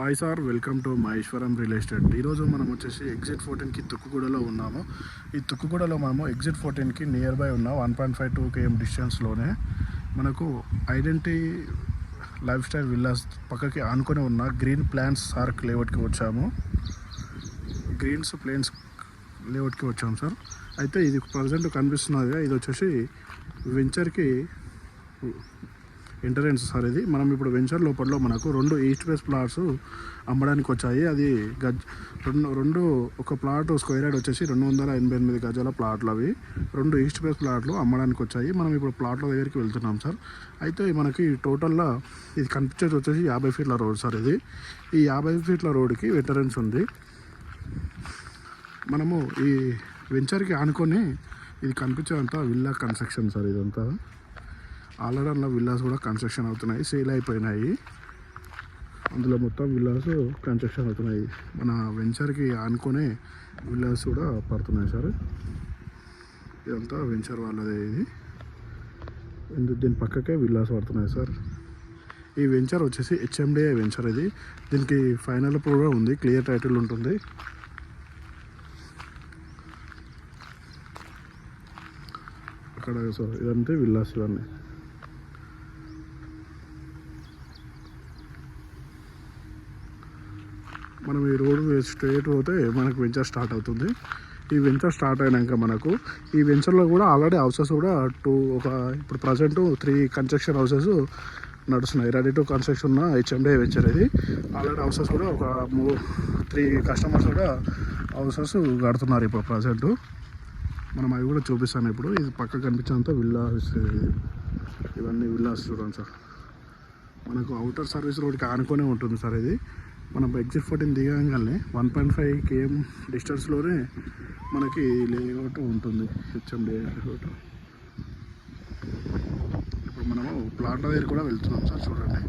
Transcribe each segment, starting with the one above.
Hi sir, welcome to Maheshwaram real estate. ఈరోజు మనం వచ్చేసి ఎగ్జిట్ 14కి తుక్కుగూడలో ఉన్నాము. ఈ తుక్కుగూడలో మనము ఎగ్జిట్ 14కి నియర్ బై ఉన్న 1.52 km డిస్టెన్స్లోనే మనకు ఐడెంటిటీ లైఫ్ స్టైల్ విల్లాస్ పక్కకి ఆనుకొని ఉన్న గ్రీన్ ప్లాన్స్ సార్క్ లేఅవుట్కి వచ్చాము. గ్రీన్స్ ప్లేన్స్ లేఅవుట్కి వచ్చాము సార్. అయితే ఇది ప్రజెంట్ కనిపిస్తున్నది, ఇది వచ్చేసి వెంచర్కి ఎంట్రన్స్ సార్. ఇది మనం ఇప్పుడు వెంచర్ లోపల మనకు 2 ఈస్ట్ ఫేస్ ప్లాట్స్ అమ్మడానికి వచ్చాయి. అది రెండు ఒక ప్లాట్ స్క్వేర్ యార్డ్ వచ్చేసి 288 గజాల ప్లాట్లు. అవి 2 ఈస్ట్ ఫేస్ ప్లాట్లు అమ్మడానికి వచ్చాయి. మనం ఇప్పుడు ప్లాట్ల దగ్గరికి వెళ్తున్నాం సార్. అయితే మనకి టోటల్గా ఇది కనిపించేది వచ్చేసి 50 ఫీట్ల రోడ్ సార్. ఇది ఈ 50 ఫీట్ల రోడ్కి ఎంట్రన్స్ ఉంది. మనము ఈ వెంచర్కి ఆనుకొని ఇది కనిపించేదంతా విల్లా కన్స్ట్రక్షన్ సార్. ఇదంతా ఆల్రెడీ అందులో విల్లాస్ కూడా కన్స్ట్రక్షన్ అవుతున్నాయి, సేల్ అయిపోయినాయి. అందులో మొత్తం విల్లాస్ కన్స్ట్రక్షన్ అవుతున్నాయి. మన వెంచర్కి ఆనుకునే విల్లాస్ కూడా పడుతున్నాయి సార్. ఇదంతా వెంచర్ వాళ్ళదే. ఇది దీని పక్కకే విల్లాస్ పడుతున్నాయి సార్. ఈ వెంచర్ వచ్చేసి HMDA వెంచర్. ఇది దీనికి ఫైనల్ కూడా ఉంది, క్లియర్ టైటిల్ ఉంటుంది. అక్కడ సార్ ఇదంతా విల్లాస్. ఇవన్నీ మనం ఈ రోడ్ స్ట్రైట్ పోతే మనకు వెంచర్ స్టార్ట్ అవుతుంది. ఈ వెంచర్ స్టార్ట్ అయినాక మనకు ఈ వెంచర్లో కూడా ఆల్రెడీ హౌసెస్ కూడా ఇప్పుడు ప్రజెంట్ 3 కన్స్ట్రక్షన్ హౌసెస్ నడుస్తున్నాయి. రెడీ టు కన్స్ట్రక్షన్ ఉన్న HMDA వెంచర్. ఇది ఆల్రెడీ హౌసెస్ కూడా 3 కస్టమర్స్ కూడా హౌసెస్ కడుతున్నారు ఇప్పుడు ప్రజెంట్. మనం అవి కూడా చూపిస్తాను ఇప్పుడు. ఇది పక్క కనిపించేంత విల్లాస్. ఇవన్నీ విల్లాస్ చూడండి సార్. మనకు అవుటర్ సర్వీస్ రోడ్కి ఆనుకొనే ఉంటుంది సార్. ఇది మనం ఎగ్జిట్ 14 దిగంగానే 1.5 km డిస్టెన్స్లోనే మనకి లేఅవుట్ ఉంటుంది, HMDA లేఅవుట్. ఇప్పుడు మనము ప్లాట్ల దగ్గర కూడా వెళ్తున్నాం సార్. చూడండి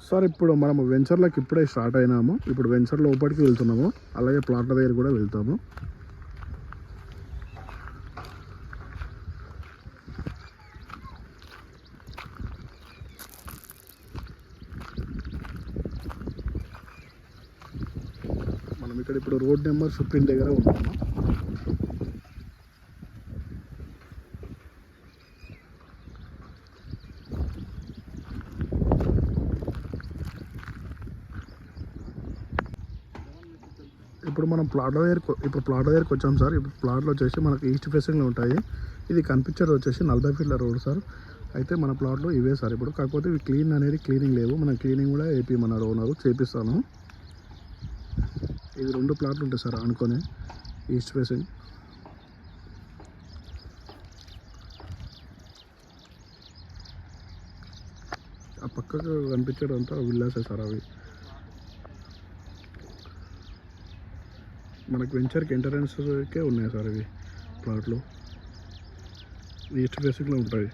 సార్, ఇప్పుడు మనము వెంచర్లోకి ఇప్పుడే స్టార్ట్ అయినాము. ఇప్పుడు వెంచర్ లోపలికి వెళ్తున్నాము, అలాగే ప్లాట్ల దగ్గర కూడా వెళ్తాము. ఇక్కడ ఇప్పుడు రోడ్ నెంబర్ 15 దగ్గర ఉన్నాము. ఇప్పుడు మనం ప్లాట్ల దగ్గరికి వచ్చాం సార్. ఇప్పుడు ప్లాట్లు వచ్చేసి మనకు ఈస్ట్ ఫేసింగ్లో ఉంటాయి. ఇది కనిపించేది వచ్చేసి 40 ఫీట్ల రోడ్ సార్. అయితే మన ప్లాట్లు ఇవే సార్. ఇప్పుడు కాకపోతే ఇవి క్లీనింగ్ లేవు. మన క్లీనింగ్ కూడా ఏపీమన్నారు ఓనరు, చేపిస్తాను. ఇది 2 ప్లాట్లు ఉంటాయి సార్ అనుకొని ఈస్ట్ ఫేసింగ్. ఆ పక్కకు కనిపించేదంతా విల్లాసే సార్. అవి మనకు వెంచర్కి ఎంట్రన్స్కే ఉన్నాయి సార్. ఇవి ప్లాట్లు ఈస్ట్ ఫేసింగ్లో ఉంటాయి.